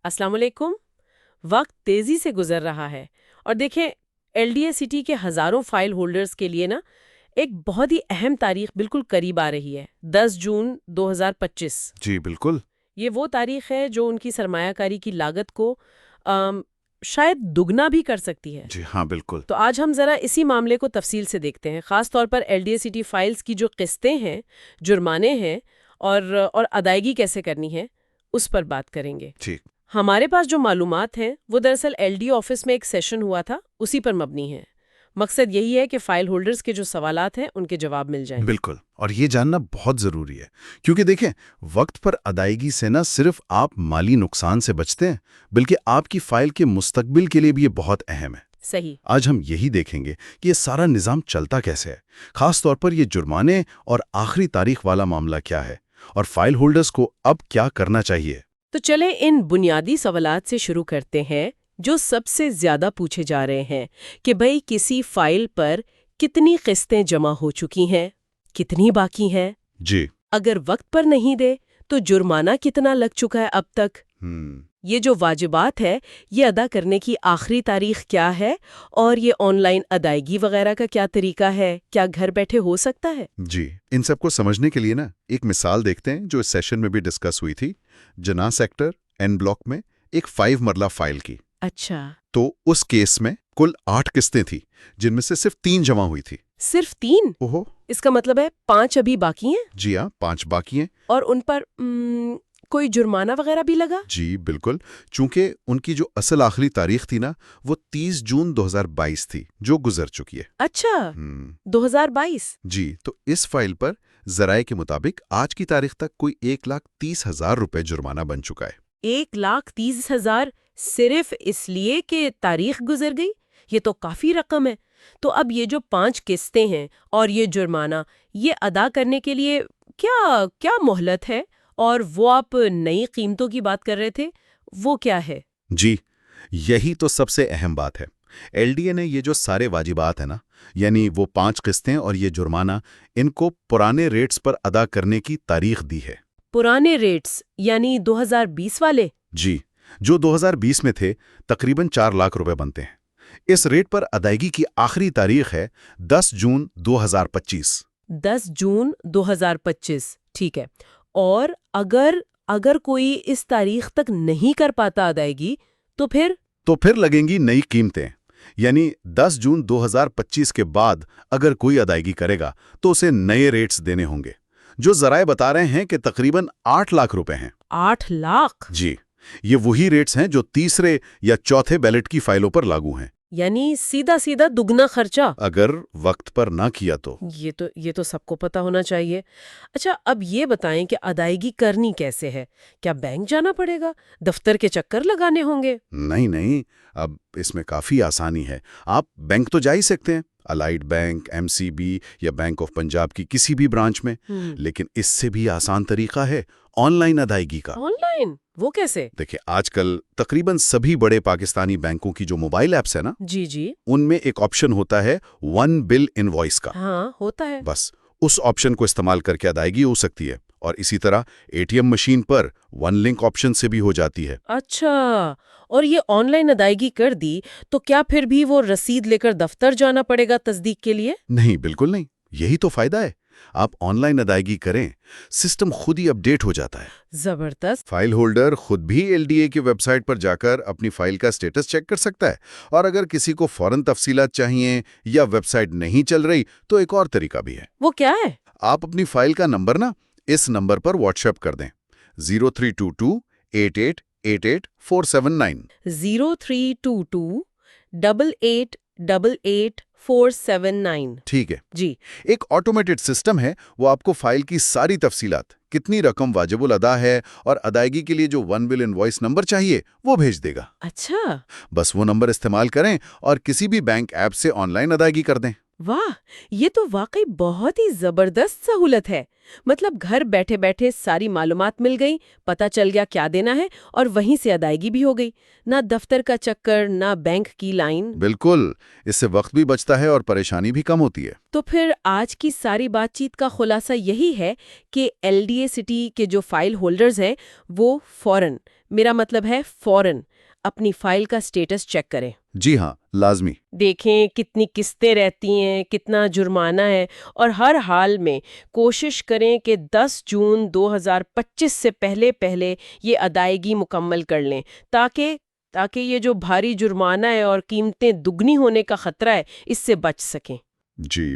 السلام علیکم۔ وقت تیزی سے گزر رہا ہے اور دیکھیں LDA-City کے ہزاروں فائل ہولڈرز کے لیے نا ایک بہت ہی اہم تاریخ بالکل قریب آ رہی ہے، 10 جون 2025۔ جی بالکل۔ یہ وہ تاریخ ہے جو ان کی سرمایہ کاری کی لاگت کو شاید دگنا بھی کر سکتی ہے۔ جی ہاں بالکل۔ تو آج ہم ذرا اسی معاملے کو تفصیل سے دیکھتے ہیں، خاص طور پر LDA-City فائلز کی جو قسطیں ہیں، جرمانے ہیں اور ادائیگی کیسے کرنی ہے اس پر بات کریں گے۔ ٹھیک۔ ہمارے پاس جو معلومات ہیں وہ دراصل LD آفس میں ایک سیشن ہوا تھا، اسی پر مبنی ہے۔ مقصد یہی ہے کہ فائل ہولڈرز کے جو سوالات ہیں ان کے جواب مل جائیں۔ بالکل، اور یہ جاننا بہت ضروری ہے کیونکہ دیکھیں وقت پر ادائیگی سے نہ صرف آپ مالی نقصان سے بچتے ہیں بلکہ آپ کی فائل کے مستقبل کے لیے بھی یہ بہت اہم ہے۔ صحیح۔ آج ہم یہی دیکھیں گے کہ یہ سارا نظام چلتا کیسے ہے، خاص طور پر یہ جرمانے اور آخری تاریخ والا معاملہ کیا ہے اور فائل ہولڈرز کو اب کیا کرنا چاہیے۔ تو چلیں ان بنیادی سوالات سے شروع کرتے ہیں جو سب سے زیادہ پوچھے جا رہے ہیں کہ بھئی کسی فائل پر کتنی قسطیں جمع ہو چکی ہیں، کتنی باقی ہیں، جی اگر وقت پر نہیں دے تو جرمانہ کتنا لگ چکا ہے اب تک، یہ جو واجبات ہے یہ ادا کرنے کی آخری تاریخ کیا ہے، اور یہ آن لائن ادائیگی وغیرہ کا کیا طریقہ ہے، کیا گھر بیٹھے ہو سکتا ہے؟ جی، ان سب کو سمجھنے کے لیے نا ایک مثال دیکھتے ہیں جو اس سیشن میں بھی ڈسکس ہوئی تھی، جناح سیکٹر این بلاک میں ایک 5 مرلہ فائل کی۔ اچھا، تو اس کیس میں کل 8 قسطیں تھیں جن میں سے صرف 3 جمع ہوئی تھی۔ صرف 3؟ اوہو، اس کا مطلب ہے 5 ابھی باقی ہیں؟ جی ہاں، 5 باقی ہیں۔ اور ان پر کوئی جرمانہ وغیرہ بھی لگا؟ جی بالکل، چونکہ ان کی جو اصل آخری تاریخ تھی نا وہ 30 جون 2022 تھی جو گزر چکی ہے۔ اچھا، 2022؟ جی، تو اس فائل پر ذرائع کے مطابق آج کی تاریخ تک کوئی 1,30,000 روپے جرمانہ بن چکا ہے۔ 1,30,000 صرف اس لیے کہ تاریخ گزر گئی؟ یہ تو کافی رقم ہے۔ تو اب یہ جو 5 قسطیں ہیں اور یہ جرمانہ، یہ ادا کرنے کے لیے کیا مہلت ہے؟ اور وہ آپ نئی قیمتوں کی بات کر رہے تھے، وہ کیا ہے؟ جی، یہی تو سب سے اہم بات ہے۔ LDA نے یہ جو سارے واجبات ہیں نا، یعنی وہ 5 قسطیں اور یہ جرمانہ، ان کو پرانے ریٹس پر ادا کرنے کی تاریخ دی ہے۔ پرانے ریٹس یعنی 2020 والے؟ جی، جو 2020 میں تھے تقریباً 4 لاکھ روپے بنتے ہیں۔ اس ریٹ پر ادائیگی کی آخری تاریخ ہے 10 جون 2025۔ 10 جون 2025، ٹھیک ہے۔ اور اگر کوئی اس تاریخ تک نہیں کر پاتا ادائیگی تو پھر لگیں گی نئی قیمتیں، یعنی 10 جون 2025 کے بعد اگر کوئی ادائیگی کرے گا تو اسے نئے ریٹس دینے ہوں گے، جو ذرائع بتا رہے ہیں کہ تقریباً 8 لاکھ روپے ہیں۔ 8 لاکھ؟ جی، یہ وہی ریٹس ہیں جو تیسرے یا چوتھے بیلٹ کی فائلوں پر لاگو ہیں۔ یعنی سیدھا دگنا خرچہ اگر وقت پر نہ کیا تو۔ یہ تو سب کو پتا ہونا چاہیے۔ اچھا، اب یہ بتائیں کہ ادائیگی کرنی کیسے ہے؟ کیا بینک جانا پڑے گا؟ دفتر کے چکر لگانے ہوں گے؟ نہیں، اب اس میں کافی آسانی ہے۔ آپ بینک تو جا ہی سکتے ہیں، الائیڈ بینک، MCB یا بینک آف پنجاب کی کسی بھی برانچ میں، لیکن اس سے بھی آسان طریقہ ہے آن لائن ادائیگی کا۔ On line? وہ کیسے؟ دیکھیں، آج کل تقریباً سبھی بڑے پاکستانی بینکوں کی جو موبائل ایپس ہیں نا، جی، ان میں ایک آپشن ہوتا ہے ون بل انوائس کا۔ ہاں، ہوتا ہے۔ بس اس آپشن کو استعمال کر کے ادائیگی ہو سکتی ہے، اور اسی طرح ATM مشین پر ون لنک آپشن سے بھی ہو جاتی ہے۔ اچھا، اور یہ آن لائن ادائیگی کر دی تو کیا پھر بھی وہ رسید لے کر دفتر جانا پڑے گا تصدیق کے لیے؟ نہیں، بالکل نہیں، یہی تو فائدہ ہے۔ آپ آن لائن ادائیگی کریں، سسٹم خود ہی اپڈیٹ ہو جاتا ہے۔ زبردست۔ فائل ہولڈر خود بھی LDA کی ویب سائٹ پر جا کر اپنی فائل کا سٹیٹس چیک کر سکتا ہے، اور اگر کسی کو فوراً تفصیلات چاہیے یا ویب سائٹ نہیں چل رہی تو ایک اور طریقہ بھی ہے۔ وہ کیا ہے؟ آپ اپنی فائل کا نمبر نا اس نمبر پر واٹس ایپ کر دیں، 032288888479۔ 032288888479۔ ٹھیک ہے جی۔ ایک آٹومیٹڈ سسٹم ہے، وہ آپ کو فائل کی ساری تفصیلات، کتنی رقم واجب الادا ہے اور ادائیگی کے لیے جو ون بل انوائس نمبر چاہیے وہ بھیج دے گا۔ اچھا، بس وہ نمبر استعمال کریں اور کسی بھی بینک ایپ سے آن لائن ادائیگی کر دیں۔ واہ، یہ تو واقعی بہت ہی زبردست سہولت ہے۔ مطلب گھر بیٹھے بیٹھے ساری معلومات مل گئی، پتہ چل گیا کیا دینا ہے، اور وہیں سے ادائیگی بھی ہو گئی۔ نہ دفتر کا چکر، نہ بینک کی لائن۔ بالکل، اس سے وقت بھی بچتا ہے اور پریشانی بھی کم ہوتی ہے۔ تو پھر آج کی ساری بات چیت کا خلاصہ یہی ہے کہ ایل ڈی اے سٹی کے جو فائل ہولڈرز ہیں وہ فوراً، میرا مطلب ہے فوراً، اپنی فائل کا سٹیٹس چیک کریں۔ جی ہاں، لازمی۔ دیکھیں کتنی قسطیں رہتی ہیں، کتنا جرمانہ ہے، اور ہر حال میں کوشش کریں کہ 10 جون 2025 سے پہلے یہ ادائیگی مکمل کر لیں، تاکہ یہ جو بھاری جرمانہ ہے اور قیمتیں دگنی ہونے کا خطرہ ہے اس سے بچ سکیں۔ جی